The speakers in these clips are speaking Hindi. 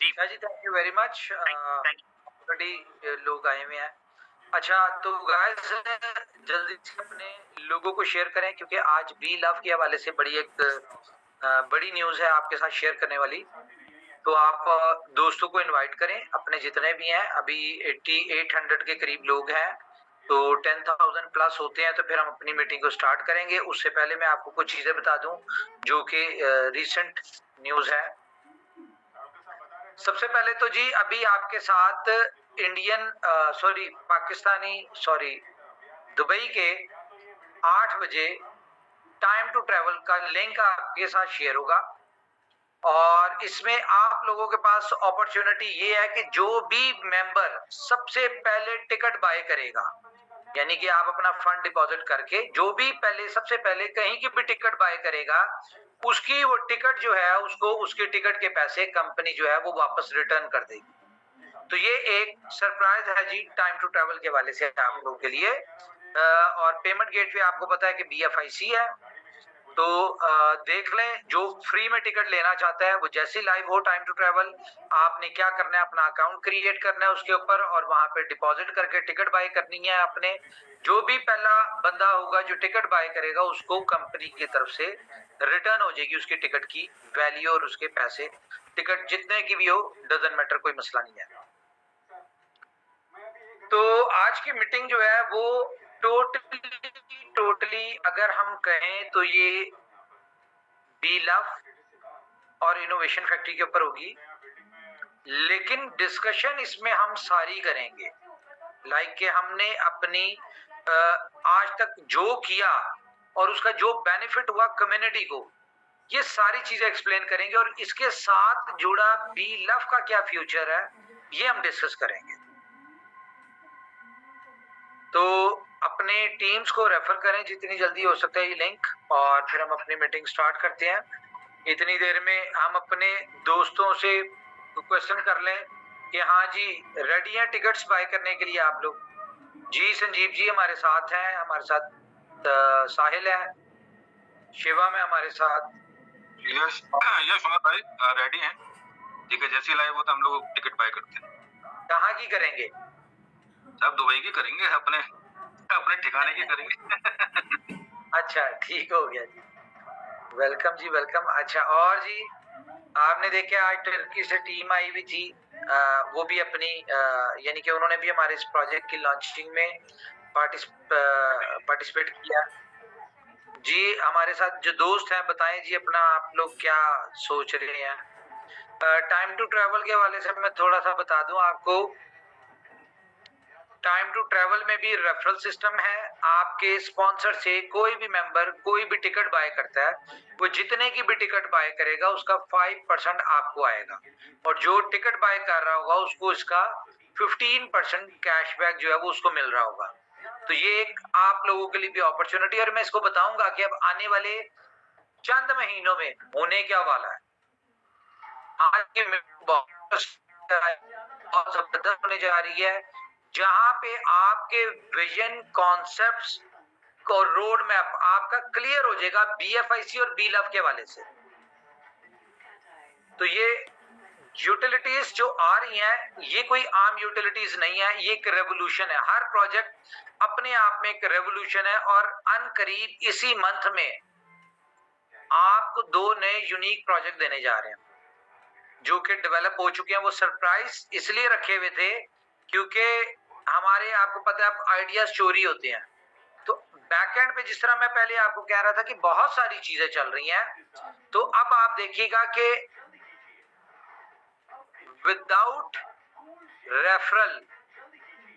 Shah ji, thank you very much. Already लोग आए हुए हैं। अच्छा, तो गाइस जल्दी से अपने लोगों को शेयर करें, क्योंकि आज बी लव के हवाले से बड़ी बड़ी न्यूज है आपके साथ शेयर करने वाली। तो आप दोस्तों को इनवाइट करें, अपने जितने भी हैं। अभी 8800 के करीब लोग हैं, तो 10,000 प्लस होते हैं तो फिर हम अपनी मीटिंग को स्टार्ट करेंगे। उससे पहले मैं आपको कुछ चीजें बता दूं जो कि रिसेंट न्यूज है। सबसे पहले तो जी, अभी आपके साथ दुबई के 8 बजे टाइम टू ट्रेवल का लिंक आपके साथ शेयर होगा। और इसमें आप लोगों के पास अपॉर्चुनिटी ये है कि जो भी मेंबर सबसे पहले टिकट बाय करेगा, यानी कि आप अपना फंड डिपॉजिट करके जो भी पहले सबसे पहले कहीं की भी टिकट बाय करेगा, उसकी वो टिकट जो है उसको उसके टिकट के पैसे कंपनी जो है वो वापस रिटर्न कर देगी। तो ये एक सरप्राइज है जी टाइम टू ट्रेवल के वाले से आप लोगों के लिए। और पेमेंट गेटवे आपको पता है कि BFIC है। तो देख लें, जो फ्री में टिकट लेना चाहता है वो जैसे लाइव हो टाइम टू ट्रेवल, आपने क्या करना है, अपना अकाउंट क्रिएट करना है उसके ऊपर और वहां पे डिपॉजिट करके टिकट बाय करनी है आपने। जो भी पहला बंदा होगा जो टिकट बाय करेगा, उसको कंपनी की तरफ से रिटर्न हो जाएगी उसकी टिकट की वैल्यू और उसके पैसे। टिकट जितने की भी हो, डजंट मैटर, कोई मसला नहीं है। तो आज की मीटिंग जो है वो टोटली अगर हम कहें तो ये बी लव और इनोवेशन फैक्ट्री के ऊपर होगी, लेकिन डिस्कशन इसमें हम सारी करेंगे। लाइक कि हमने अपनी आज तक जो किया और उसका जो बेनिफिट हुआ कम्युनिटी को, ये सारी चीजें एक्सप्लेन करेंगे। और इसके साथ जुड़ा बी लव का क्या फ्यूचर है, ये हम डिस्कस करेंगे। तो अपने टीम्स को रेफर करें जितनी जल्दी हो सकता है ये लिंक, और फिर हम अपनी मीटिंग स्टार्ट करते हैं। इतनी देर में हम अपने दोस्तों से क्वेश्चन कर लें कि हाँ जी, रेडी हैं टिकट्स बाय करने के लिए आप लोग? जी संजीव जी हमारे साथ हैं, हमारे साथ साहिल है, शिवा में हमारे साथ। यश उमर भाई रेडी हैं। ठीक है, जैसे लाइव होता हम लोग टिकट बाय करते हैं। कहाँ की करेंगे? सब दुबई की करेंगे, अपने अपने ठिकाने की करेंगे। अच्छा, ठीक हो गया जी, वेलकम जी वेलकम। अच्छा, और जी आपने देखा आज टर्की से टीम आई हुई थी, वो भी अपनी यानी कि उन्होंने भी हमारे इस प्रोजेक्ट की लॉन्चिंग में पार्टिसिपेट किया। जी हमारे साथ जो दोस्त हैं, बताएं जी अपना, आप लोग क्या सोच रहे हैं? टाइम टू ट्रेवल के हवाले से मैं थोड़ा सा बता दूं आपको। टाइम टू ट्रेवल में भी रेफरल सिस्टम है। आपके स्पॉन्सर से कोई भी मेंबर कोई भी टिकट बाय करता है, वो जितने की भी टिकट बाय करेगा उसका 5% आपको आएगा, और जो टिकट बाय कर रहा होगा उसको इसका 15% कैशबैक जो है वो उसको मिल रहा होगा। तो ये एक आप लोगों के लिए भी अपॉर्चुनिटी। और मैं इसको बताऊंगा कि अब आने वाले चंद महीनों में होने क्या वाला है। आज की बहुत जबरदस्त होने जा रही है, जहां पे आपके विजन, कॉन्सेप्ट्स और रोड मैप आपका क्लियर हो जाएगा BFIC और बी लव के वाले से। तो ये यूटिलिटीज जो आ रही हैं, ये कोई आम यूटिलिटीज नहीं है, ये एक रेवोल्यूशन है। हर प्रोजेक्ट अपने आप में एक रेवोल्यूशन है। और अनकरीब इसी मंथ में आपको 2 नए यूनिक प्रोजेक्ट देने जा रहे हैं जो कि डेवलप हो चुके हैं। वो सरप्राइज इसलिए रखे हुए थे क्योंकि हमारे, आपको पता है, आइडियाज चोरी होते हैं। तो बैकएंड पे जिस तरह मैं पहले आपको कह रहा था कि बहुत सारी चीजें चल रही हैं, तो अब आप देखिएगा कि विदाउट रेफरल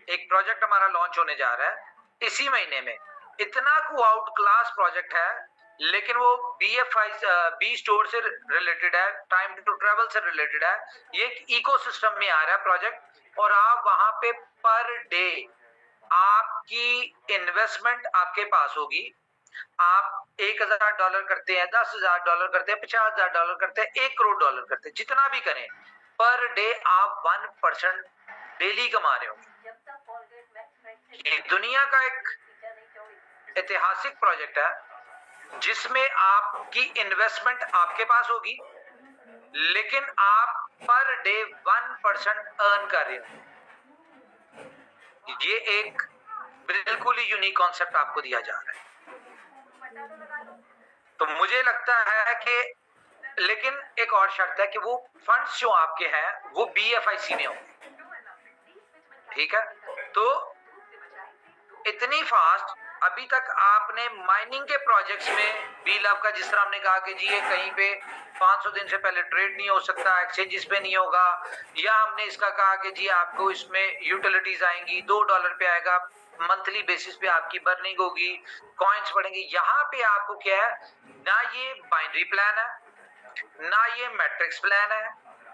एक प्रोजेक्ट हमारा लॉन्च होने जा रहा है इसी महीने में। इतना को आउट क्लास प्रोजेक्ट है, लेकिन वो बी स्टोर से रिलेटेड है, टाइम टू ट्रेवल से रिलेटेड है। ये एक इकोसिस्टम में आ रहा है प्रोजेक्ट, और आप वहां पे पर डे आपकी इन्वेस्टमेंट आपके पास होगी। आप $1,000 करते हैं, $10,000 करते हैं, $50,000 करते हैं, $1 करोड़ करते हैं, जितना भी करें, पर डे आप 1% डेली कमा रहे होंगे। ये दुनिया का एक ऐतिहासिक प्रोजेक्ट है जिसमें आपकी इन्वेस्टमेंट आपके पास होगी, लेकिन आप पर डे 1% अर्न कर रहे हो। ये एक बिल्कुल ही यूनिक कॉन्सेप्ट आपको दिया जा रहा है। तो मुझे लगता है कि, लेकिन एक और शर्त है कि वो फंड्स जो आपके हैं वो BFIC में होंगे, ठीक है। तो इतनी फास्ट अभी तक आपने माइनिंग के प्रोजेक्ट्स में BLAV का, जिस तरह हमने कहा कि जी ये कहीं पे 500 दिन से पहले ट्रेड नहीं हो सकता, एक्सचेंजेस पे नहीं होगा, या हमने इसका कहा कि जी आपको इसमें यूटिलिटीज आएंगी, $2 पे आएगा, मंथली बेसिस पे आपकी बर्निंग होगी, कॉइन्स बढ़ेंगे। यहाँ पे आपको क्या है, ना ये बाइनरी प्लान है, ना ये मैट्रिक्स प्लान है,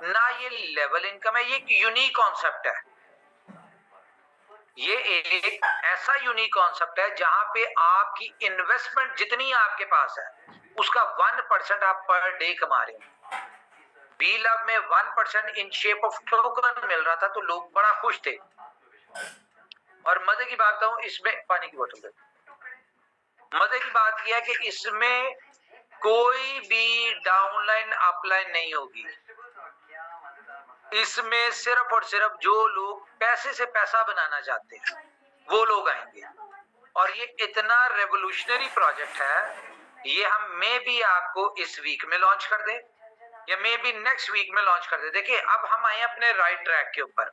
ना ये लेवल इनकम है, ये एक यूनिक कॉन्सेप्ट है। ये एक ऐसा यूनिक कॉन्सेप्ट है जहां पे आपकी इन्वेस्टमेंट जितनी आपके पास है उसका 1% आप पर डे कमा रहे हैं। BLAV में 1% इन शेप ऑफ टोकन मिल रहा था तो लोग बड़ा खुश थे। और मजे की बात हूं, इसमें पानी की बोतल दे। मजे की बात यह है कि इसमें कोई भी डाउनलाइन अपलाइन नहीं होगी। इसमें सिर्फ और सिर्फ जो लोग पैसे से पैसा बनाना चाहते हैं वो लोग आएंगे। और ये इतना रेवोल्यूशनरी प्रोजेक्ट है, ये हम मे भी आपको इस वीक में लॉन्च कर दें या मे भी नेक्स्ट वीक में लॉन्च कर दे। देखिए अब हम आए अपने राइट ट्रैक के ऊपर।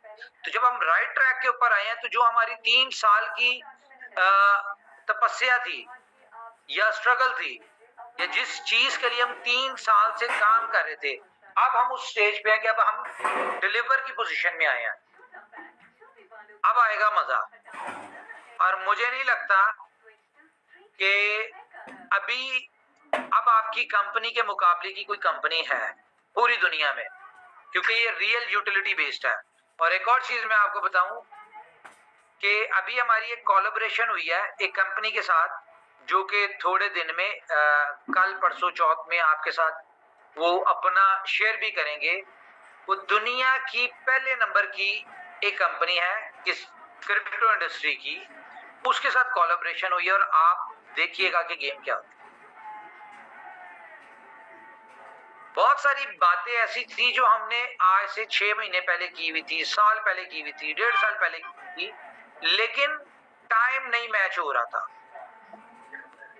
तो जब हम राइट ट्रैक के ऊपर आए हैं तो जो हमारी 3 साल की तपस्या थी या स्ट्रगल थी, या जिस चीज के लिए हम 3 साल से काम कर रहे थे, अब हम उस स्टेज पे हैं कि अब हम डिलीवर की पोजीशन में आए हैं। अब आएगा मजा। और मुझे नहीं लगता कि अभी अब आपकी कंपनी के मुकाबले की कोई कंपनी है पूरी दुनिया में, क्योंकि ये रियल यूटिलिटी बेस्ड है। और एक और चीज मैं आपको बताऊं कि अभी हमारी एक कोलैबोरेशन हुई है एक कंपनी के साथ, जो कि थोड़े दिन में कल परसों चौथ में आपके साथ वो अपना शेयर भी करेंगे। वो दुनिया की पहले नंबर की एक कंपनी है इस क्रिप्टो इंडस्ट्री की, उसके साथ कोलैबोरेशन हुई है। और आप देखिएगा कि गेम क्या होता है। बहुत सारी बातें ऐसी थी जो हमने आज से 6 महीने पहले की हुई थी, साल पहले की हुई थी, 1.5 साल पहले की थी, लेकिन टाइम नहीं मैच हो रहा था।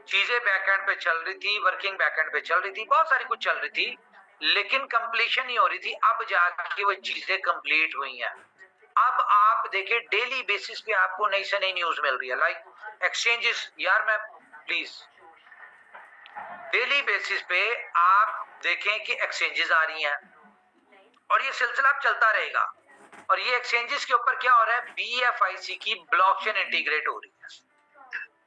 चीजें बैकएंड पे चल रही थी, वर्किंग बैकएंड पे चल रही थी, बहुत सारी कुछ चल रही थी, लेकिन कंप्लीशन नहीं हो रही थी। अब जाके वो चीजें कंप्लीट हुई हैं। अब आप देखिए डेली बेसिस पे आपको नई से नई न्यूज मिल रही है, लाइक एक्सचेंजेस। यार मैं प्लीज डेली बेसिस पे आप देखें कि एक्सचेंजेस आ रही हैं और ये सिलसिला चलता रहेगा। और ये एक्सचेंजेस के ऊपर क्या हो रहा है, BFIC की ब्लॉकचेन इंटीग्रेट हो रही है।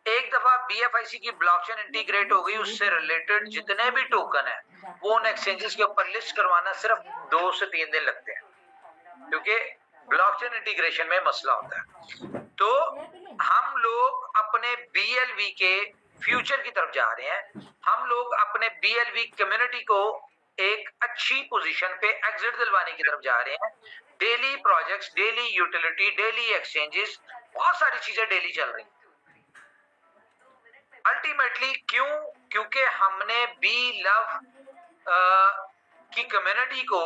एक दफा BFIC की ब्लॉकचेन इंटीग्रेट हो गई, उससे रिलेटेड जितने भी टोकन है वो उन एक्सचेंजेस के ऊपर लिस्ट करवाना सिर्फ 2 से 3 दिन लगते हैं, क्योंकि ब्लॉकचेन इंटीग्रेशन में मसला होता है। तो हम लोग अपने BLV के फ्यूचर की तरफ जा रहे हैं। हम लोग अपने BLV कम्युनिटी को एक अच्छी पोजीशन पे एग्जिट दिलवाने की तरफ जा रहे हैं। Daily projects, daily utility, daily exchanges, बहुत सारी चीजें डेली चल रही हैं। अल्टीमेटली क्यों? क्योंकि हमने BLAV की कम्युनिटी को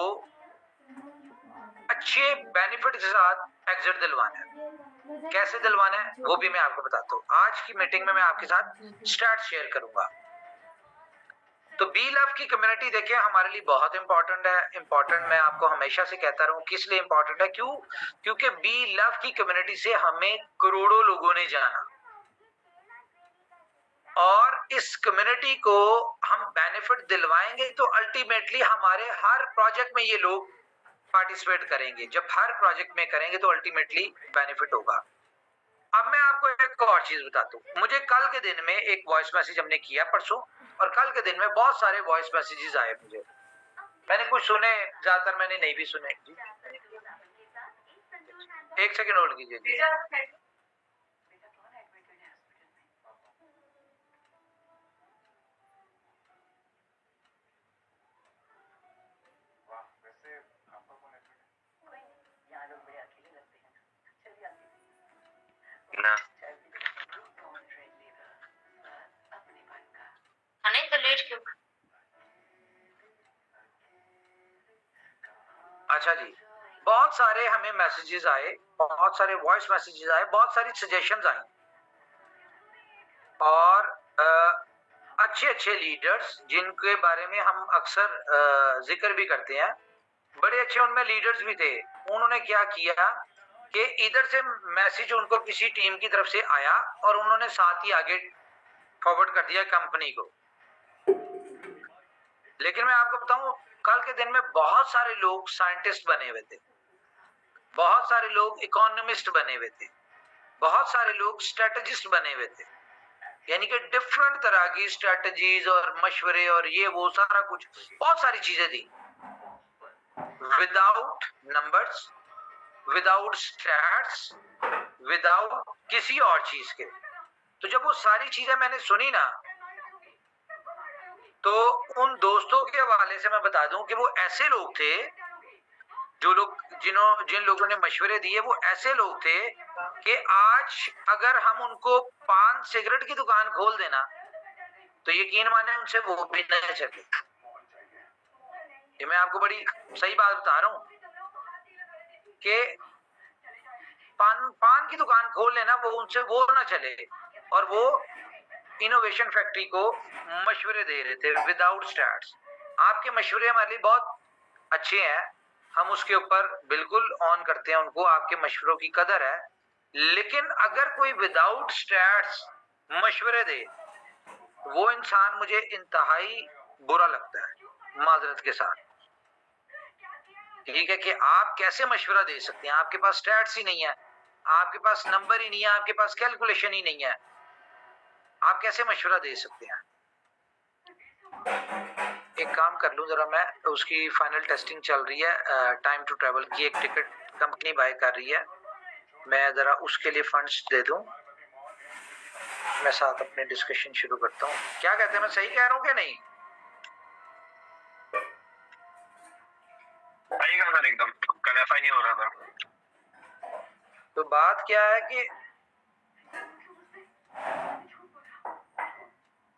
अच्छे बेनिफिट के साथ एग्जिट दिलवाना है। कैसे दिलवाना है वो भी मैं आपको बताता हूँ। आज की मीटिंग में मैं आपके साथ स्टार्ट शेयर करूंगा। तो BLAV की कम्युनिटी देखिए हमारे लिए बहुत इंपॉर्टेंट है। इंपॉर्टेंट मैं आपको हमेशा से कहता रहूं, किस लिए इंपॉर्टेंट है? क्यों? क्योंकि BLAV की कम्युनिटी से हमें करोड़ों लोगों ने जाना, और इस कम्युनिटी को हम बेनिफिट दिलवाएंगे तो अल्टीमेटली हमारे हर प्रोजेक्ट में ये लोग पार्टिसिपेट करेंगे। जब हर प्रोजेक्ट में करेंगे तो अल्टीमेटली बेनिफिट होगा। अब मैं आपको एक और चीज बताता हूँ। मुझे कल के दिन में एक वॉइस मैसेज हमने किया परसों, और कल के दिन में बहुत सारे वॉइस मैसेजेस आए मुझे। मैंने कुछ सुने, ज्यादातर मैंने नहीं भी सुने। एक सेकंड होल्ड कीजिए। अच्छा जी, बहुत सारे हमें मैसेजेस आए, बहुत सारे वॉइस मैसेजेस आए, बहुत सारी सजेशंस आई और अच्छे अच्छे लीडर्स जिनके बारे में हम अक्सर जिक्र भी करते हैं, बड़े अच्छे उनमें लीडर्स भी थे। उन्होंने क्या किया कि इधर से मैसेज उनको किसी टीम की तरफ से आया और उन्होंने साथ ही आगे फॉरवर्ड कर दिया कंपनी को। लेकिन मैं आपको बताऊं, कल के दिन में बहुत सारे लोग साइंटिस्ट बने हुए थे, बहुत सारे लोग इकोनॉमिस्ट बने हुए थे, बहुत सारे लोग स्ट्रेटजिस्ट बने हुए थे, यानी कि डिफरेंट तरह की स्ट्रेटजीज और मशवरे और ये वो सारा कुछ, बहुत सारी चीजें थी, without numbers, without stats, without किसी और चीज के। तो जब वो सारी चीजें मैंने सुनी ना, तो उन दोस्तों के हवाले से मैं बता दूं कि वो ऐसे लोग थे, जिन लोगों ने मशवरे दिए वो ऐसे लोग थे कि आज अगर हम उनको पान सिगरेट की दुकान खोल देना तो यकीन माने उनसे वो भी नहीं चले। ये मैं आपको बड़ी सही बात बता रहा हूं कि पान की दुकान खोल लेना वो उनसे वो ना चले, और वो इनोवेशन फैक्ट्री को मशवरे दे रहे थे विदाउट स्टैट्स। आपके मशवरे हमारे लिए बहुत अच्छे हैं, हम उसके ऊपर बिल्कुल ऑन करते हैं उनको, आपके मशवरों की कदर है, लेकिन अगर कोई विदाउट स्टैट्स मशवरे दे वो इंसान मुझे इंतहाई बुरा लगता है, माजरत के साथ। ठीक है कि आप कैसे मशवरा दे सकते हैं, आपके पास स्टैट्स ही नहीं है, आपके पास नंबर ही नहीं है, आपके पास कैलकुलेशन ही नहीं है, आप कैसे मशवरा दे सकते हैं। एक काम कर लूं जरा, मैं उसकी फाइनल टेस्टिंग चल रही है, टाइम टू ट्रैवल की एक टिकट कंपनी बाय कर रही है, मैं जरा उसके लिए फंड्स दे दूं, मैं साथ अपने डिस्कशन शुरू करता हूं। क्या कहते हैं, मैं सही कह रहा हूं कि नहीं? सही कहा सर, एकदम कल ऐसा ही हो रहा था। तो बात क्या है कि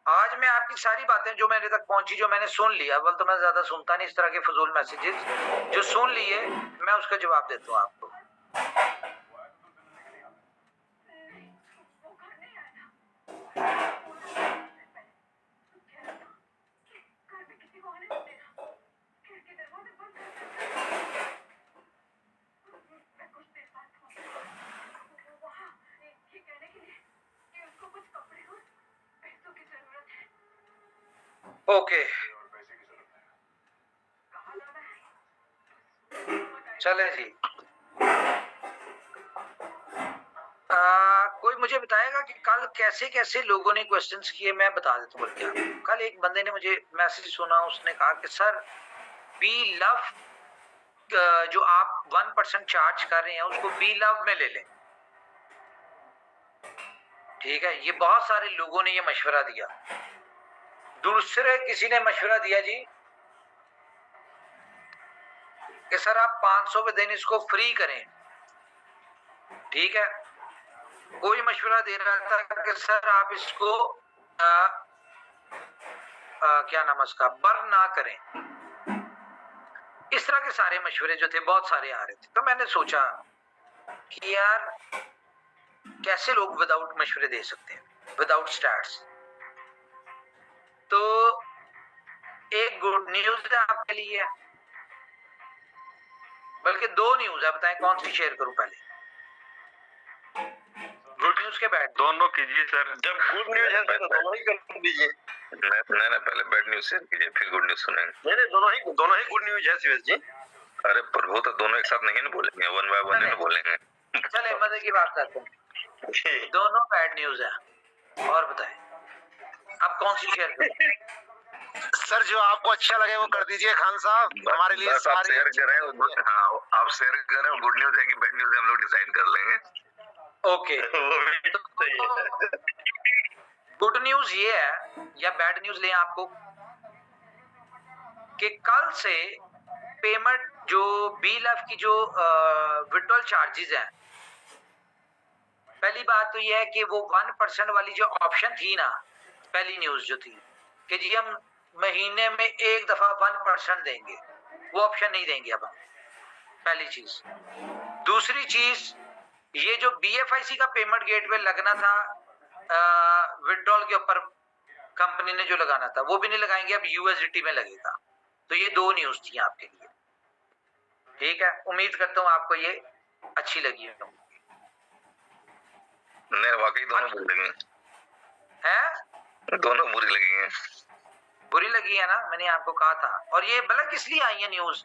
आज मैं आपकी सारी बातें जो मेरे तक पहुंची, जो मैंने सुन लिया, अव्वल तो मैं ज्यादा सुनता नहीं इस तरह के फजूल मैसेजेस, जो सुन लिए मैं उसका जवाब देता हूं आपको। ओके, चले जी। कोई मुझे बताएगा कि कल कैसे कैसे लोगों ने क्वेश्चंस किए? मैं बता देता हूँ बल्कि आपको। कल एक बंदे ने मुझे मैसेज सुना, उसने कहा कि सर बी लव, जो आप 1% चार्ज कर रहे हैं उसको बी लव में ले लें। ठीक है, ये बहुत सारे लोगों ने ये मशवरा दिया। दूसरे किसी ने मशवरा दिया जी कि सर आप 500 पे दिन इसको फ्री करें। ठीक है, कोई मशवरा दे रहा था कि सर आप इसको क्या नाम है उसका, बर्न ना करें। इस तरह के सारे मशवरे जो थे बहुत सारे आ रहे थे। तो मैंने सोचा कि यार कैसे लोग विदाउट मशवरे दे सकते हैं, विदाउट स्टैट्स। तो एक गुड न्यूज है आपके लिए, बल्कि दो न्यूज है, बताएं कौन सी शेयर करूं पहले? गुड न्यूज के बैड? दोनों कीजिए सर। जब गुड न्यूज है तो दोनों ही कर दीजिए। नहीं, पहले बैड न्यूज शेयर कीजिए, फिर गुड न्यूज सुनेंगे। नहीं, दोनों ही गुड न्यूज है शिवेश जी। अरे प्रभु, तो दोनों एक साथ नहीं ना बोलेंगे, वन बाय वन ही बोलेंगे। चले मजे की बात करते हैं, दोनों बैड न्यूज है। और बताएं अब कौन सी शेयर करें? सर जो आपको अच्छा लगे वो कर दीजिए खान साहब, हमारे लिए बस आप शेयर करें। हाँ, आप शेयर करें, गुड न्यूज है कि बैड न्यूज है हम लोग डिसाइड कर लेंगे। ओके, गुड न्यूज ये है या बैड न्यूज लें आपको कि कल से पेमेंट जो बी लव की जो विड्रॉल चार्जेस हैं, पहली बात तो ये है कि वो 1% वाली जो ऑप्शन थी ना, पहली न्यूज जो थी कि जी हम महीने में एक दफा 1% देंगे, वो ऑप्शन नहीं देंगे अब हम। पहली चीज। दूसरी चीज, ये जो BFIC का पेमेंट गेटवे लगना था विड्रॉल के ऊपर, कंपनी ने जो लगाना था वो भी नहीं लगाएंगे, अब USDT में लगेगा। तो ये दो न्यूज थी आपके लिए, ठीक है। उम्मीद करता हूँ आपको ये अच्छी लगी है। नहीं, वाकई दोनों बुरी लगी हैं, दोनों बुरी लगी हैं। बुरी लगी है ना, मैंने आपको कहा था। और ये भला किस लिए आई है न्यूज?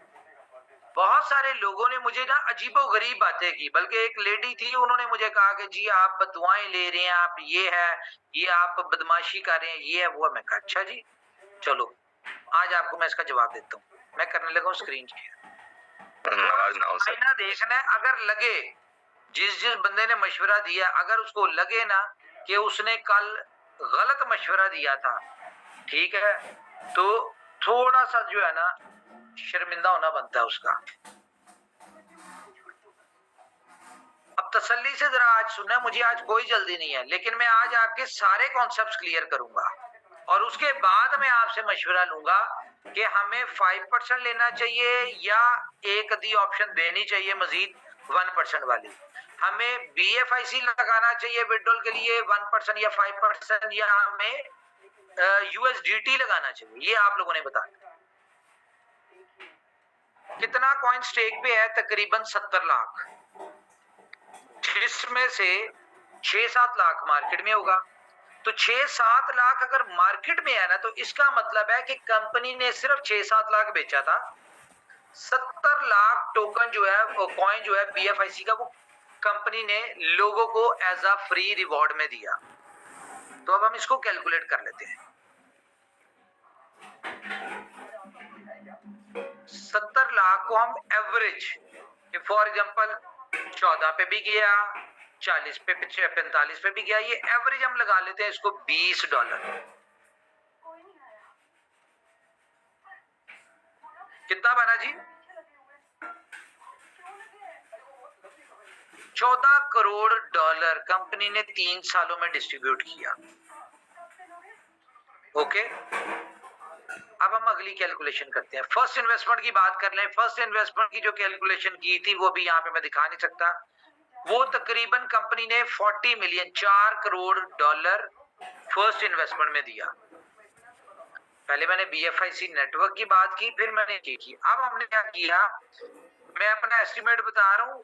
बहुत सारे लोगों ने मुझे ना अजीबो गरीब बातें की, बल्कि एक लेडी थी, उन्होंने मुझे कहा कि जी आप बदुआएं ले रहे हैं, आप ये है, ये आप बदमाशी कर रहे हैं, ये है वो है। मैं कहा अच्छा जी, चलो आज आपको मैं इसका जवाब देता हूँ। मैं करने लगा हूँ स्क्रीन शेयर। नाराज ना हो सर। आईना देखना है, अगर लगे जिस बंदे ने मशवरा दिया, अगर उसको लगे ना कि उसने कल गलत मशवरा दिया था, ठीक है, तो थोड़ा सा जो है ना शर्मिंदा होना बनता है उसका। अब तसल्ली से जरा आज सुनना, मुझे आज कोई जल्दी नहीं है, लेकिन मैं आज आपके सारे कॉन्सेप्ट्स क्लियर करूंगा और उसके बाद मैं आपसे मशवरा लूंगा कि हमें 5% लेना चाहिए या एक आधी ऑप्शन देनी चाहिए मजीद 1% वाली। हमें BFIC लगाना चाहिए विड्रॉल के लिए 1% या 5%, या हमें USDT लगाना चाहिए। ये आप लोगों ने बताया। कितना कॉइन स्टेक पे है? तकरीबन 70 लाख, जिसमें से 6-7 लाख मार्केट में होगा। तो 6-7 लाख अगर मार्केट में है ना, तो इसका मतलब है कि कंपनी ने सिर्फ 6-7 लाख बेचा था। 70 लाख टोकन जो है, वो कॉइन जो है BFIC का, वो कंपनी ने लोगों को एज अ फ्री रिवॉर्ड में दिया। तो अब हम इसको कैलकुलेट कर लेते हैं। 70 लाख को हम एवरेज, फॉर एग्जांपल 14 पे भी गया, 40 पे, 45 पे भी गया, ये एवरेज हम लगा लेते हैं इसको $20। कितना बना जी? 14 करोड़ डॉलर कंपनी ने 3 सालों में डिस्ट्रीब्यूट किया। ओके, अब हम अगली कैलकुलेशन करते हैं। फर्स्ट इन्वेस्टमेंट की बात कर लें। फर्स्ट इन्वेस्टमेंट की जो कैलकुलेशन की थी वो भी यहाँ पे मैं दिखा नहीं सकता। वो तकरीबन कंपनी ने 40 million, 4 crore dollar first investment में दिया। पहले मैंने BFIC नेटवर्क की बात की, फिर मैंने ये की। अब हमने क्या किया, मैं अपना एस्टिमेट बता रहा हूँ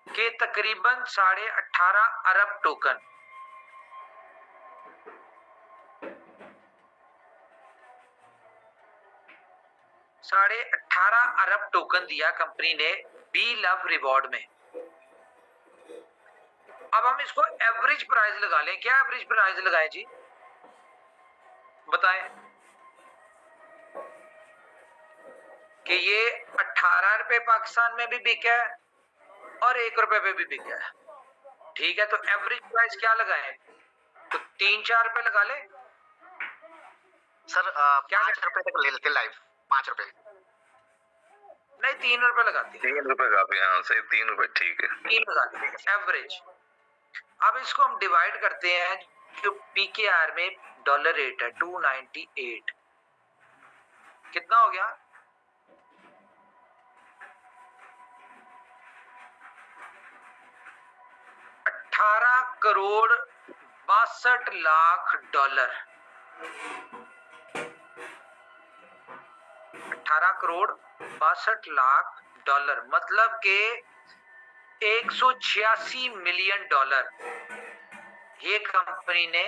कि तकरीबन 18.5 अरब टोकन, $18.5 अरब टोकन दिया कंपनी ने बी लव रिवॉर्ड में। अब हम इसको एवरेज प्राइस लगा लें। क्या एवरेज प्राइस लगाए जी, बताएं? कि ये 18 रुपए पाकिस्तान में भी बिका है और 1 रुपए पे भी बिका है, ठीक है। तो एवरेज प्राइस क्या लगाएं? तो 3-4 रुपए लगा ले सर। क्या 5 रुपए तक ले लेते लाइव, 5 रुपए नहीं, 3 रुपए लगाते हैं। 3 रुपए काफी, हाँ सही, 3 रुपए ठीक है। 3 लगाते हैं एवरेज। अब इसको हम डिवाइड करते हैं, जो PKR में डॉलर रेट है 298, कितना हो गया? 18 करोड़ 62 लाख डॉलर। 18 करोड़ 62 लाख डॉलर मतलब के 186 मिलियन डॉलर ये कंपनी ने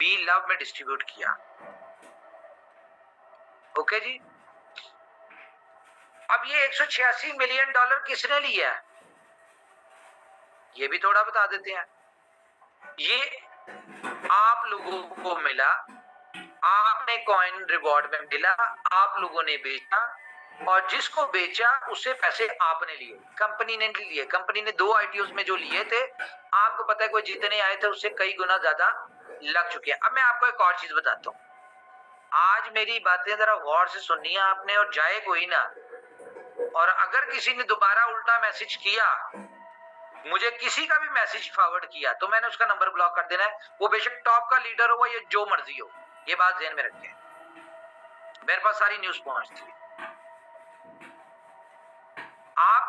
बी लव में डिस्ट्रीब्यूट किया। ओके जी। अब ये 186 मिलियन डॉलर किसने लिया, ये भी थोड़ा बता देते हैं। ये आप लोगों को मिला, आपने कॉइन रिवॉर्ड में मिला, आप लोगों ने बेचा, और जिसको बेचा उससे पैसे आपने लिए, कंपनी ने नहीं लिए। कंपनी ने 2 ITOs में जो लिए थे, आपको पता है कोई जितने आए थे उससे कई गुना ज्यादा लग चुके हैं। अब मैं आपको एक और चीज बताता हूँ, आज मेरी बातें जरा गौर से सुननी है आपने, और जाए कोई ना। और अगर किसी ने दोबारा उल्टा मैसेज किया, मुझे किसी का भी मैसेज फॉरवर्ड किया, तो मैंने उसका नंबर ब्लॉक कर देना है। वो बेशक टॉप का लीडर हो या जो मर्जी हो, ये बात ध्यान में रखें। मेरे पास सारी न्यूज पहुंचती है।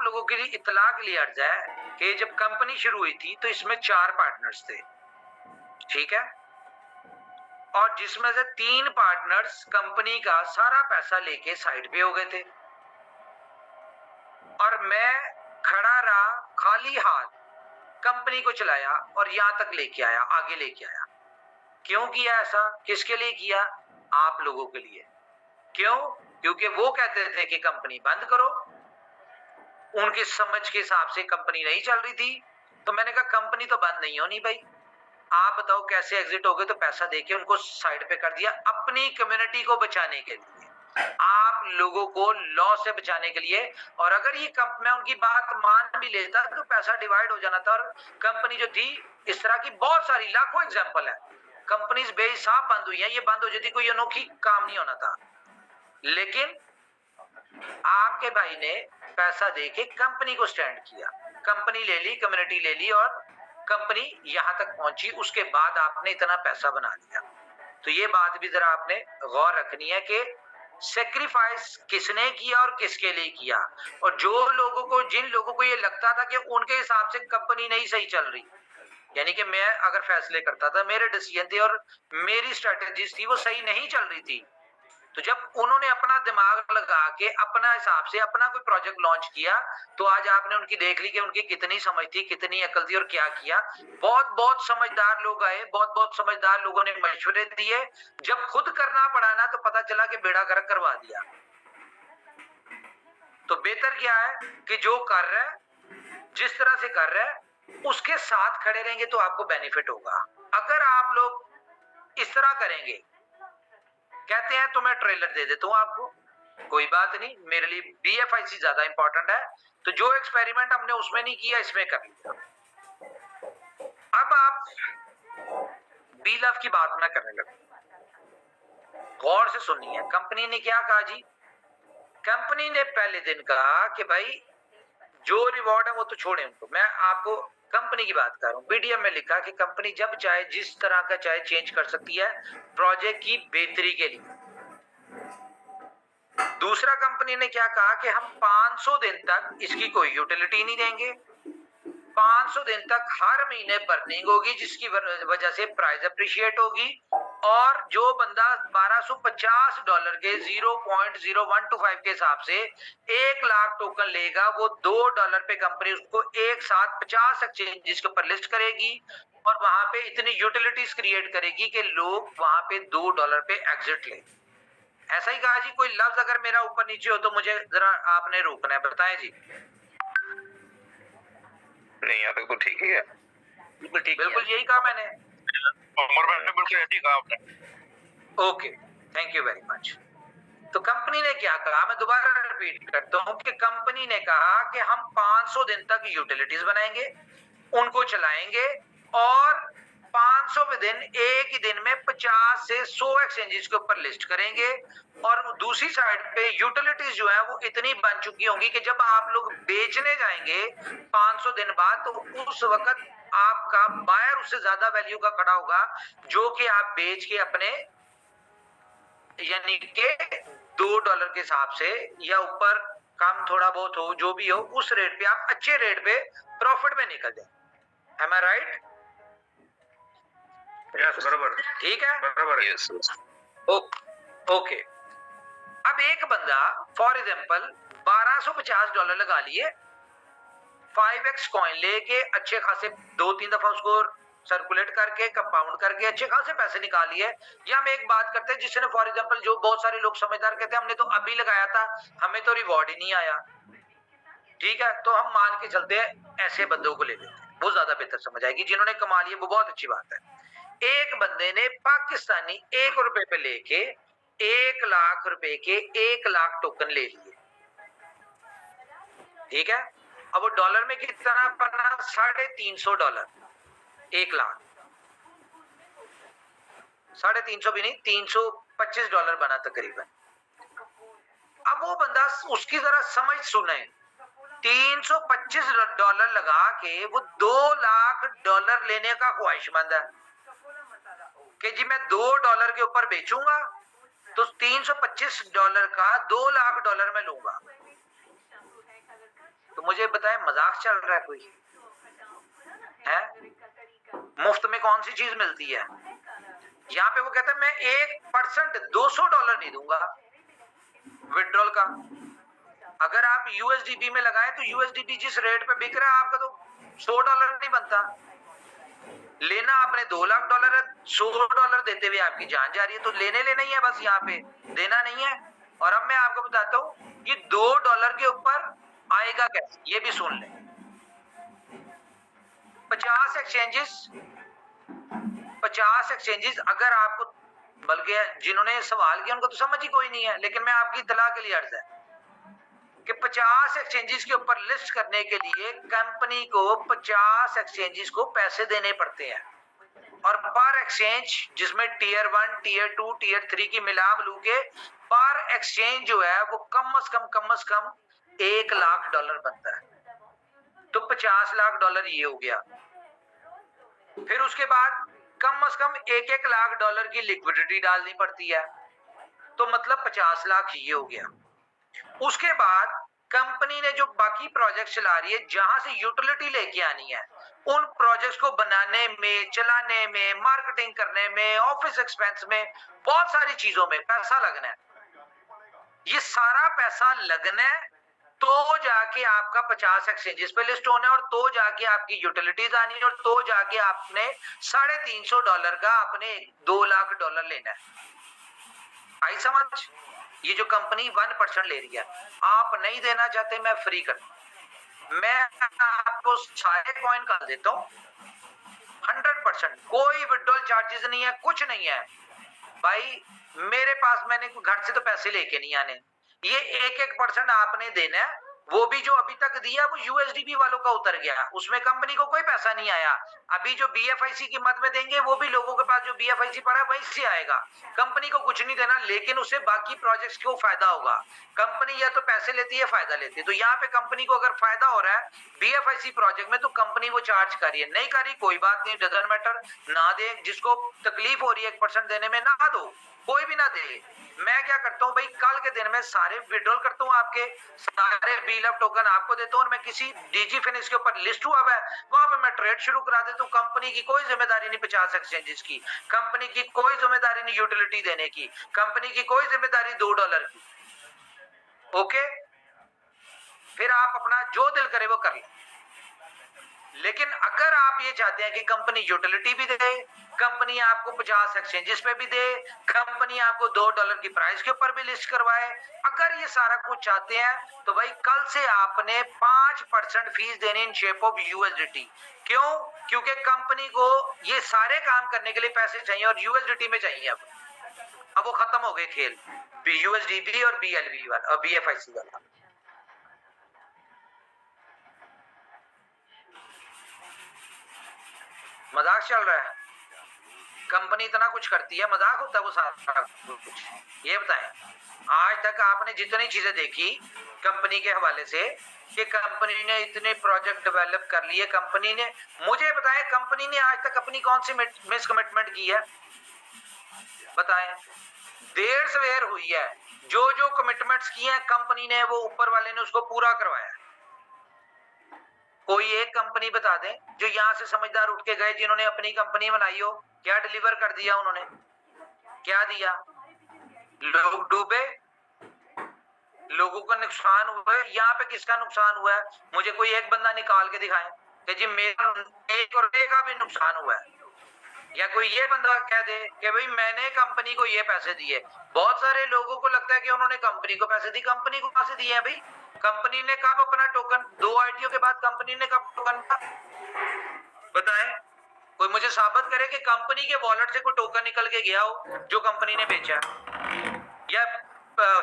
लोगों के लिए इतला के लिए अर्ज है कि जब कंपनी शुरू हुई थी तो इसमें 4 पार्टनर्स थे, ठीक है, और जिसमें से 3 पार्टनर्स कंपनी का सारा पैसा लेके साइड पे हो गए थे और मैं खड़ा रहा खाली हाथ, कंपनी को चलाया और यहां तक लेके आया, आगे लेके आया। क्यों किया ऐसा? किसके लिए किया? आप लोगों के लिए। क्यों? क्योंकि वो कहते थे कि कंपनी बंद करो, उनकी समझ के हिसाब से कंपनी नहीं चल रही थी, तो मैंने कहा कंपनी तो बंद नहीं होनी भाई, आप बताओ कैसे एग्जिट हो गए? तो पैसा देके उनको साइड पे कर दिया अपनी कम्युनिटी को बचाने के लिए, आप लोगों को लॉ से बचाने के लिए। और अगर ये मैं उनकी बात मान भी लेता तो पैसा डिवाइड हो जाना था और कंपनी जो थी, इस तरह की बहुत सारी लाखों एग्जांपल है, कंपनीज बेहिसाब बंद हुई हैं, ये बंद हो जाती कोई अनोखी काम नहीं होना था। लेकिन आपके भाई ने पैसा देके कंपनी को स्टैंड किया, कंपनी ले ली, कम्युनिटी ले ली और कंपनी यहां तक पहुंची। उसके बाद आपने इतना पैसा बना लिया। तो ये बात भी जरा आपने गौर रखनी है कि सेक्रीफाइस किसने किया और किसके लिए किया। और जो लोगों को, जिन लोगों को ये लगता था कि उनके हिसाब से कंपनी नहीं सही चल रही, यानी कि मैं अगर फैसले करता था, मेरे डिसीजन थे और मेरी स्ट्रेटेजीज थी, वो सही नहीं चल रही थी, तो जब उन्होंने अपना दिमाग लगा के अपना हिसाब से अपना कोई प्रोजेक्ट लॉन्च किया, तो आज आपने उनकी देख ली कि उनकी कितनी समझ थी, कितनी अकल थी और क्या किया। बहुत बहुत समझदार लोग आए, बहुत बहुत समझदार लोगों ने मशवरे दिए, जब खुद करना पड़ा ना तो पता चला कि बेड़ा गर्क करवा दिया। तो बेहतर क्या है कि जो कर रहा है, जिस तरह से कर रहा है, उसके साथ खड़े रहेंगे तो आपको बेनिफिट होगा। अगर आप लोग इस तरह करेंगे, कहते हैं तो मैं ट्रेलर दे देता हूं आपको, कोई बात नहीं, मेरे लिए BFIC ज्यादा इंपॉर्टेंट है, तो जो एक्सपेरिमेंट हमने उसमें नहीं किया इसमें कर लिया। अब आप बी लव की बात ना करने लगे, गौर से सुनिए। कंपनी ने क्या कहा जी? कंपनी ने पहले दिन कहा कि भाई जो रिवॉर्ड है वो तो छोड़े उनको, मैं आपको कंपनी की बात कर रहा हूँ। BDM में लिखा कि कंपनी जब चाहे जिस तरह का चाहे चेंज कर सकती है प्रोजेक्ट की बेहतरी के लिए। दूसरा, कंपनी ने क्या कहा कि हम 500 दिन तक इसकी कोई यूटिलिटी नहीं देंगे, 500 दिन तक हर महीने बर्निंग होगी, जिसकी वजह से प्राइस अप्रिशिएट होगी, और जो बंदा $1250 के 0.0125 के हिसाब से 1 लाख टोकन लेगा, वो $2 पे कंपनी उसको एक साथ 50 एक्सचेंजेस के ऊपर लिस्ट करेगी और वहां पे इतनी यूटिलिटीज क्रिएट करेगी कि लोग वहां पे $2 पे एग्जिट ले। ऐसा ही कहा जी। कोई लफ्ज अगर मेरा ऊपर नीचे हो तो मुझे जरा आपने रोकना है, बताएं जी। नहीं यार, बिल्कुल ठीक ही है, बिल्कुल ठीक, बिल्कुल यही कहा मैंने। उमर भाई ने बिल्कुल ऐसे ही कहा आपने। Okay, thank you very much. तो कंपनी ने क्या कहा, मैं दोबारा रिपीट करता हूं कि कंपनी ने कहा कि हम 500 दिन तक यूटिलिटीज बनाएंगे, उनको चलाएंगे और 500वें दिन एक ही दिन में 50 से 100 एक्सचेंजेस के ऊपर लिस्ट करेंगे। और दूसरी साइड पे यूटिलिटीज जो है वो इतनी बन चुकी होंगी कि जब आप लोग बेचने जाएंगे 500 दिन बाद, तो उस वक्त आपका बायर उससे ज्यादा वैल्यू का खड़ा होगा जो कि आप बेच के अपने, यानी कि $2 के हिसाब से या ऊपर कम थोड़ा बहुत हो, जो भी हो, उस रेट पे आप अच्छे रेट पे प्रॉफिट में निकल जाए। एम आई राइट? यस, बराबर, ठीक है, बराबर, यस। ओके। अब एक बंदा फॉर एग्जांपल $1250 लगा लिए, 5x कॉइन लेके अच्छे खासे 2-3 दफा उसको सर्कुलेट करके कंपाउंड करके अच्छे खासे पैसे निकाल लिए। या हम एक बात करते हैं जिसने फॉर एग्जांपल, जो बहुत सारे लोग समझदार कहते हैं हमने तो अभी लगाया था, हमें तो रिवॉर्ड ही नहीं आया, ठीक है, तो हम मान के चलते हैं ऐसे बंदों को ले लेते हैं, वो ज्यादा बेहतर समझ आएगी। जिन्होंने कमा लिए वो बहुत अच्छी बात है। एक बंदे ने पाकिस्तानी ₹1 पे लेके 1 लाख रुपए के 1 लाख टोकन ले लिए, ठीक है। अब वो डॉलर में कितना बना? $350, 1 लाख, 350 भी नहीं, $325 बना तकरीबन। अब वो बंदा, उसकी जरा समझ सुने, $325 लगा के वो $2 लाख लेने का ख्वाहिशमंद है कि जी मैं $2 के ऊपर बेचूंगा तो $325 का $2 लाख में लूंगा। तो मुझे मुझे बताए मजाक चल रहा है कोई है? मुफ्त में कौन सी चीज मिलती है? यहाँ पे वो कहता है मैं 1% $200 नहीं दूंगा विड्रॉल का। अगर आप यूएसडीपी में लगाएं तो यूएसडीपी जिस रेट पे बिक रहा है आपका तो $100 नहीं बनता। लेना आपने $2 लाख है, $100 देते हुए आपकी जान जा रही है, तो लेने ही है बस, यहाँ पे देना नहीं है। और अब मैं आपको बताता हूँ कि $2 के ऊपर आएगा कैसे, ये भी सुन लें। 50 एक्सचेंजेस अगर आपको, बल्कि जिन्होंने सवाल किया उनको तो समझ ही कोई नहीं है, लेकिन मैं आपकी इत्तला के लिए अर्ज है कि 50 एक्सचेंजेस के ऊपर लिस्ट करने के लिए कंपनी को 50 एक्सचेंजेस को पैसे देने पड़ते हैं। और पर एक्सचेंज, जिसमें टीयर 1, टीयर 2, टीयर 3 की मिला मिलू के पर एक्सचेंज जो है वो कम से कम $1 लाख बनता है। तो $50 लाख ये हो गया। फिर उसके बाद कम से कम $1 लाख की लिक्विडिटी डालनी पड़ती है, तो मतलब 50 लाख ये हो गया। उसके बाद कंपनी ने जो बाकी प्रोजेक्ट चला रही है, जहां से यूटिलिटी लेके आनी है, उन प्रोजेक्ट्स को बनाने में, चलाने में, मार्केटिंग करने में, ऑफिस एक्सपेंस में, बहुत सारी चीजों में पैसा लगना है। ये सारा पैसा लगना है तो जाके आपका 50 एक्सचेंजेस पे लिस्ट होना है, और तो जाके आपकी यूटिलिटीज आनी है, और तो जाके आपने $350 का अपने $2 लाख लेना है। आई समझ? ये जो कंपनी 1% ले रही है, आप नहीं देना चाहते, मैं फ्री कर, मैं आपको सारे कॉइन कर देता हूं 100%, कोई विड्रॉल चार्जेस नहीं है, कुछ नहीं है भाई मेरे पास। मैंने घर से तो पैसे लेके नहीं आने, ये 1% आपने देना है। वो भी जो अभी तक दिया वो यूएसडीपी वालों का उतर गया, उसमें कंपनी को कोई पैसा नहीं आया। अभी जो बीएफआईसी की मद में देंगे वो भी लोगों के पास जो बीएफआईसी पड़ा है वहीं से आएगा, कंपनी को कुछ नहीं देना, लेकिन उससे बाकी प्रोजेक्ट्स को फायदा होगा। कंपनी या तो पैसे लेती है, फायदा लेती है, तो यहाँ पे कंपनी को अगर फायदा हो रहा है बीएफआईसी प्रोजेक्ट में, तो कंपनी वो चार्ज कर रही है। नहीं कर रही कोई बात नहीं, डजंट मैटर, ना दे। जिसको तकलीफ हो रही है 1% देने में, ना दो, कोई भी ना दे। मैं क्या करता हूँ भाई, कल के दिन में सारे विड्रॉल करता हूँ, आपके सारे बिल ऑफ टोकन आपको देता हूँ, और मैं किसी डीजी फिनिश के ऊपर लिस्ट हुआ है वहां पे मैं ट्रेड शुरू करा देता हूँ। कंपनी की कोई जिम्मेदारी नहीं 50 एक्सचेंजेस की, कंपनी की कोई जिम्मेदारी नहीं यूटिलिटी देने की, कंपनी की कोई जिम्मेदारी $2 की। ओके, फिर आप अपना जो दिल करे वो कर लें। लेकिन अगर आप ये चाहते हैं कि कंपनी यूटिलिटी भी दे, कंपनी आपको 50 एक्सचेंजेस पे भी दे, कंपनी आपको $2 की प्राइस के ऊपर भी लिस्ट करवाए, अगर ये सारा कुछ चाहते हैं तो भाई कल से आपने 5% फीस देनी इन शेप ऑफ यूएसडीटी। क्यों? क्योंकि कंपनी को ये सारे काम करने के लिए पैसे चाहिए और यूएसडीटी में चाहिए। अब वो खत्म हो गए खेल यूएसडीटी और बीएलबी वाला और बीएफआईसी वाला। मजाक चल रहा है? कंपनी इतना कुछ करती है, मजाक होता है वो सारा कुछ? ये बताएं, आज तक आपने जितनी चीजें देखी कंपनी के हवाले से कि कंपनी ने इतने प्रोजेक्ट डेवलप कर लिए, कंपनी ने, मुझे बताएं कंपनी ने आज तक अपनी कौन सी मिस कमिटमेंट की है? बताएं। देर सवेर हुई है, जो जो कमिटमेंट्स की हैं कंपनी ने, वो ऊपर वाले ने उसको पूरा करवाया। कोई एक कंपनी बता दें जो यहां से समझदार उठ के गए, जिन्होंने अपनी कंपनी बनाई हो, क्या डिलीवर कर दिया उन्होंने? क्या दिया? लोग डूबे, लोगों का नुकसान हुआ है। यहाँ पे किसका नुकसान हुआ है? मुझे कोई एक बंदा निकाल के दिखाए कि जी मेरा $1 का भी नुकसान हुआ है, या कोई ये बंदा कह दे कि भाई मैंने कंपनी को ये पैसे दिए। बहुत सारे लोगों को लगता है कि उन्होंने कंपनी को पैसे दी, कंपनी को पैसे दिए हैं भाई। कंपनी ने कब अपना टोकन, 2 आईटीओ के बाद कंपनी ने कब टोकन का बताएं? कोई मुझे साबित करे कि कंपनी के वॉलेट से कोई टोकन निकल के गया हो जो कंपनी ने बेचा, या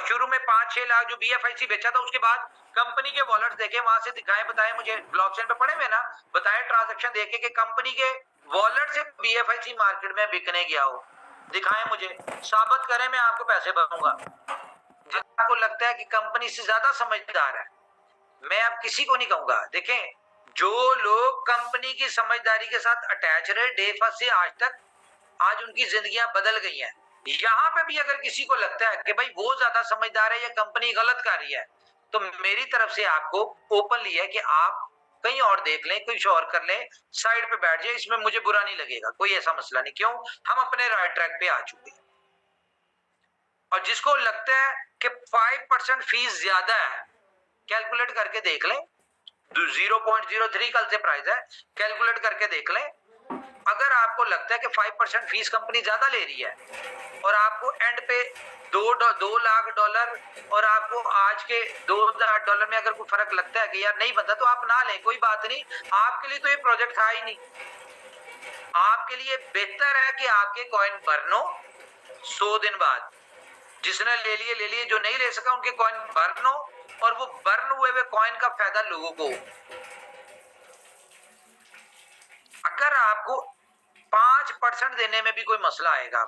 शुरू में 5-6 लाख जो बीएफआईसी बेचा था उसके बाद कंपनी के वॉलेट देखे, वहां से दिखाएं, बताएं मुझे। ब्लॉकचेन पे पड़े हुए ना, बताएं ट्रांजैक्शन देखे कि कंपनी के वॉलेट से बीएफआईसी मार्केट में बिकने गया हो, दिखाएं मुझे, साबित करें, मैं आपको पैसे भरूंगा। आपको लगता है कि कंपनी से ज्यादा समझदार है, मैं अब किसी को नहीं कहूंगा। देखें, जो लोग कंपनी की समझदारी के साथ अटैच रहे डे फर्स्ट से आज तक, आज उनकी जिंदगियां बदल गई हैं। यहाँ पे भी अगर किसी को लगता है कि भाई वो ज्यादा समझदार है या कंपनी गलत कर रही है, तो मेरी तरफ से आपको ओपनली है कि आप कहीं और देख लें, कुछ और कर लें, साइड पे बैठ जाए, इसमें मुझे बुरा नहीं लगेगा, कोई ऐसा मसला नहीं। क्यों? हम अपने राइट ट्रैक पे आ चुके हैं। और जिसको लगता है कि 5% फीस ज्यादा है, कैलकुलेट करके देख लें, 0.03 कल से प्राइस है, कैलकुलेट करके देख लें। अगर आपको लगता है कि 5% फीस कंपनी ज्यादा ले रही है और आपको एंड पे $2 लाख और आपको आज के $2,000 में अगर कोई फर्क लगता है कि यार नहीं बनता, तो आप ना लें, कोई बात नहीं। आपके लिए तो ये प्रोजेक्ट था ही नहीं। आपके लिए बेहतर है कि आपके कॉइन बर्न हो 100 दिन बाद। जिसने ले लिए, जो नहीं ले सका उनके कॉइन बर्न हो, और वो बर्न हुए हुए कॉइन का फायदा लोगों को। अगर आपको 5% देने में भी कोई मसला आएगा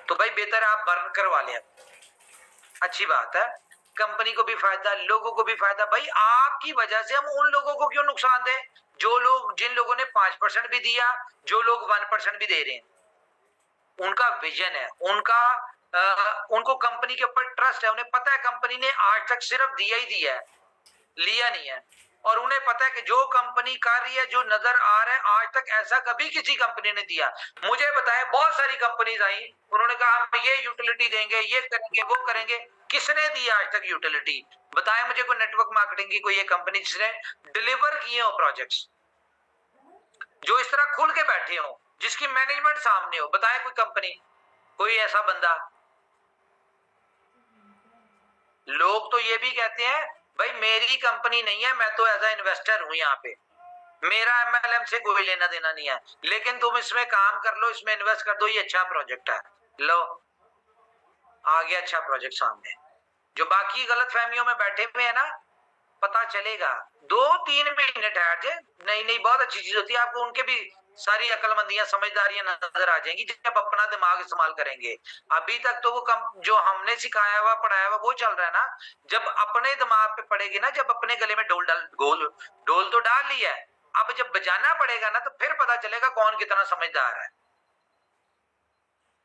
तो भाई बेहतर है आप बर्न करवा लें। अच्छी बात है, कंपनी को भी फायदा, लोगों को भी फायदा। भाई आपकी वजह से हम उन लोगों को क्यों नुकसान दें जिन लोगों ने 5% भी दिया, जो लोग 1% भी दे रहे हैं। उनका विजन है, उनको कंपनी के ऊपर ट्रस्ट है, उन्हें पता है कंपनी ने आज तक सिर्फ दिया ही दिया है, लिया नहीं है। और उन्हें पता है कि जो कंपनी कर रही है, जो नजर आ रहा है, आज तक ऐसा कभी किसी कंपनी ने दिया। मुझे बताए, बहुत सारी कंपनीज आई, उन्होंने कहा हम ये यूटिलिटी देंगे, ये करेंगे, वो करेंगे। किसने दी आज तक यूटिलिटी? बताए मुझे कोई नेटवर्क मार्केटिंग की कोई एक कंपनी जिसने डिलीवर किए हो प्रोजेक्ट्स, जो इस तरह खुल के बैठे हो, जिसकी मैनेजमेंट सामने हो। बताए कोई कंपनी, कोई ऐसा बंदा? लोग तो ये भी कहते हैं भाई मेरी कंपनी नहीं है, मैं तो एज ए इन्वेस्टर हूं, यहाँ पे मेरा MLM से कोई लेना देना नहीं है, लेकिन तुम इसमें काम कर लो, इसमें इन्वेस्ट कर दो, ये अच्छा प्रोजेक्ट है। लो आ गया अच्छा प्रोजेक्ट सामने। जो बाकी गलत फहमियों में बैठे हुए हैं ना, पता चलेगा 2-3 महीने ठहर जाए, नहीं बहुत अच्छी चीज होती है, आपको उनके भी सारी अकलमंदियां, समझदारियां नजर आ जाएंगी जब अपना दिमाग इस्तेमाल करेंगे। अभी तक तो वो जो हमने सिखाया हुआ, पढ़ाया हुआ वो चल रहा है ना। जब अपने दिमाग पे पड़ेगी ना, जब अपने गले में ढोल तो डाल लिया है, अब जब बजाना पड़ेगा ना, तो फिर पता चलेगा कौन कितना समझदार है,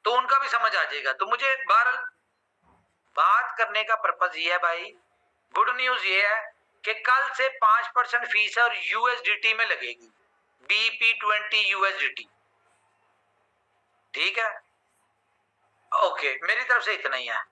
तो उनका भी समझ आ जाएगा। तो मुझे बहरहाल बात करने का पर्पज ये है भाई, गुड न्यूज ये है कि कल से 5% फीस है और USDT में लगेगी, BP20 USDT। ठीक है, ओके, मेरी तरफ से इतना ही है।